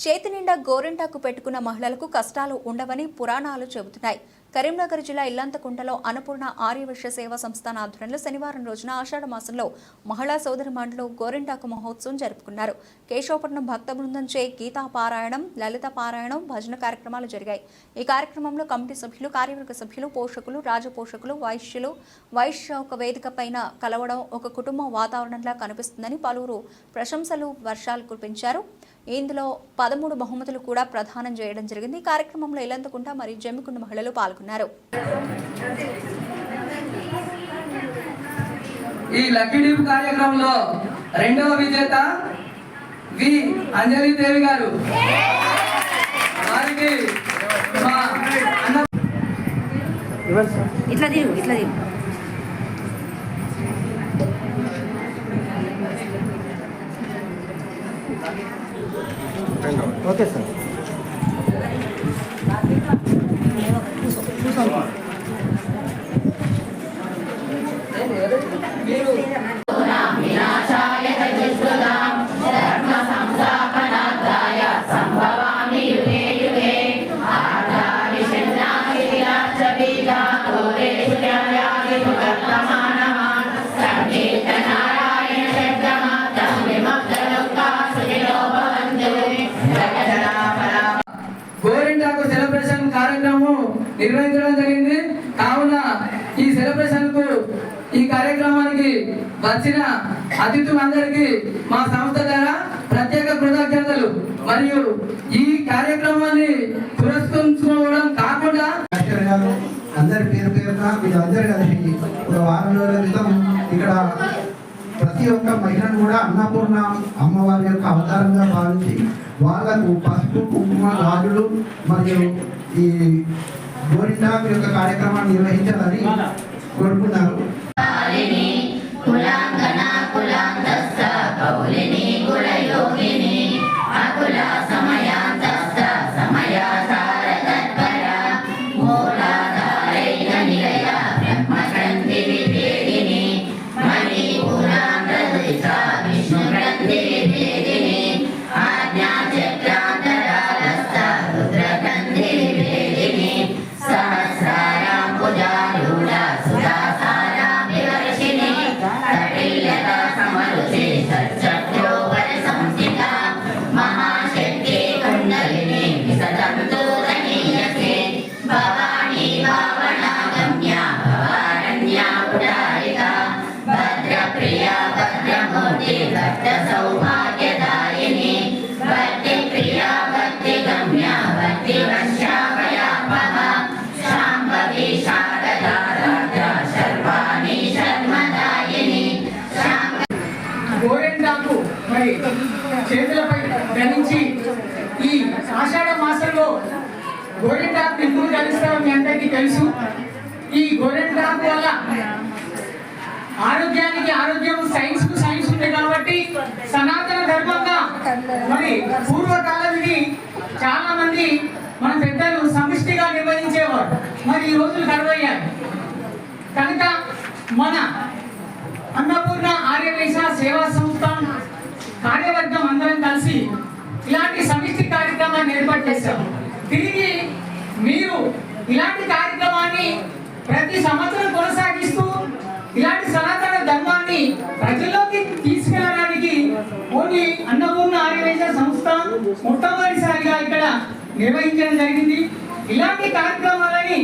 చేతి నిండా గోరింటాకు పెట్టుకున్న మహిళలకు కష్టాలు ఉండవని పురాణాలు చెబుతున్నాయి. కరీంనగర్ జిల్లా ఇల్లంతకుంటలో అన్నపూర్ణ ఆర్యవైశ్య సేవా సంస్థాన ఆధ్వర్యంలో శనివారం రోజున ఆషాఢ మాసంలో మహిళా సోదరిమణులు గోరింటాకు మహోత్సవం జరుపుకున్నారు. కేశవపట్నం భక్త బృందంచే గీతా పారాయణం, లలిత పారాయణం, భజన కార్యక్రమాలు జరిగాయి. ఈ కార్యక్రమంలో కమిటీ సభ్యులు, కార్యవర్గ సభ్యులు, పోషకులు, రాజపోషకులు, వైశ్యులు ఒక వేదిక పైన కలవడం ఒక కుటుంబ వాతావరణంలా కనిపిస్తుందని పలువురు ప్రశంసలు వర్షాలు కురిపించారు. ఇందులో 13 బహుమతులు కూడా ప్రదానం చేయడం జరిగింది. ఈ కార్యక్రమంలో ఇల్లంతకుంట మరియు జమ్మికుంట మహిళలు పాల్గొన్నారు. ఈ లక్కీ డిప్ కార్యక్రమంలో రెండవ విజేత వి అంజలి దేవి గారు. వారికి ఇట్లా దిగు ఓకే సార్. గోరింటాకు సెలబ్రేషన్ కార్యక్రమం నిర్వహించడం జరిగింది. కావున ఈ సెలబ్రేషన్ కు ఈ కార్యక్రమానికి వచ్చిన అతిథులందరికీ మా సంస్థ ద్వారా ప్రత్యేక కృతజ్ఞతలు. మరియు ఈ కార్యక్రమాన్ని పురస్కరించుకోవడం కాకుండా అందరి పేరు పేరున వీళ్ళందరూ కలిసి ఒక వారం రోజుల క్రితం ఇక్కడ ప్రతి ఒక్క మహిళను కూడా అన్నపూర్ణ అమ్మవారి యొక్క అవతారంగా భావించి వాళ్ళకు పసుపు, కుంకుమ, గాజులు మరియు ఈ గోరింటాకు యొక్క కార్యక్రమాన్ని నిర్వహించాలని కోరుకున్నారు. గోరింటాకు మరి చేతులపై ధరించి ఈ ఆషాఢ మాసంలో గోరింటాకు ఎందుకు ధరిస్తారో మీ అందరికీ తెలుసు. ఈ గోరింటాకు వల్ల ఆరోగ్యానికి ఆరోగ్యం, సైన్స్ కు సైన్స్ ఉంది కాబట్టి సనాతన ధర్మంగా మరి పూర్వకాలం ఇది చాలా మంది మన పెద్దలు సమిష్టిగా నిర్వహించేవారు. మరి ఈ రోజులు కరువయ్యాయి కనుక మన అన్నపూర్ణ ఆర్యవైశ్య సేవా సంస్థ కార్యవర్గం అందరం కలిసి ఇలాంటి సమిష్టి కార్యక్రమాన్ని ఏర్పాటు చేశాం. తిరిగి మీరు ఇలాంటి కార్యక్రమాన్ని ప్రతి సంవత్సరం కొనసాగిస్తూ ఇలాంటి సనాతన ధర్మాన్ని ప్రజల్లోకి తీసుకెళ్ళడానికి ఓన్లీ అన్నపూర్ణ ఆర్యవైశ్య సంస్థ మొట్టమొదటిసారిగా ఇక్కడ నిర్వహించడం జరిగింది. ఇలాంటి కార్యక్రమాలని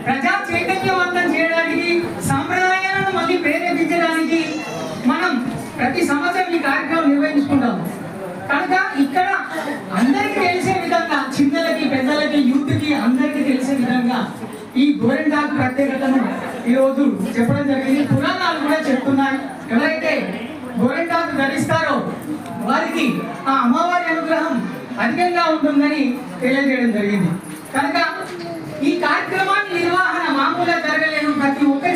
ప్రజా చైతన్యవంతం చేయడానికి, సాంప్రదాయాలను మళ్ళీ ప్రేరేపించడానికి మనం ప్రతి సంవత్సరం ఈ కార్యక్రమం నిర్వహించుకుంటాం. కనుక ఇక్కడ అందరికీ తెలిసే విధంగా, చిన్నలకి, పెద్దలకి, యూత్కి అందరికీ తెలిసే విధంగా ఈ గోరింటాకు ప్రత్యేకతను ఈరోజు చెప్పడం జరిగింది. పురాణాలు కూడా చెప్తున్నాయి. ఎవరైతే గోరింటాకు ధరిస్తారో వారికి ఆ అమ్మవారి అనుగ్రహం అధికంగా ఉంటుందని తెలియజేయడం జరిగింది. కనుక ఈ కార్యక్రమాన్ని నిర్వహణ మామూలుగా జరగలేదు. ప్రతి ఒక్కరి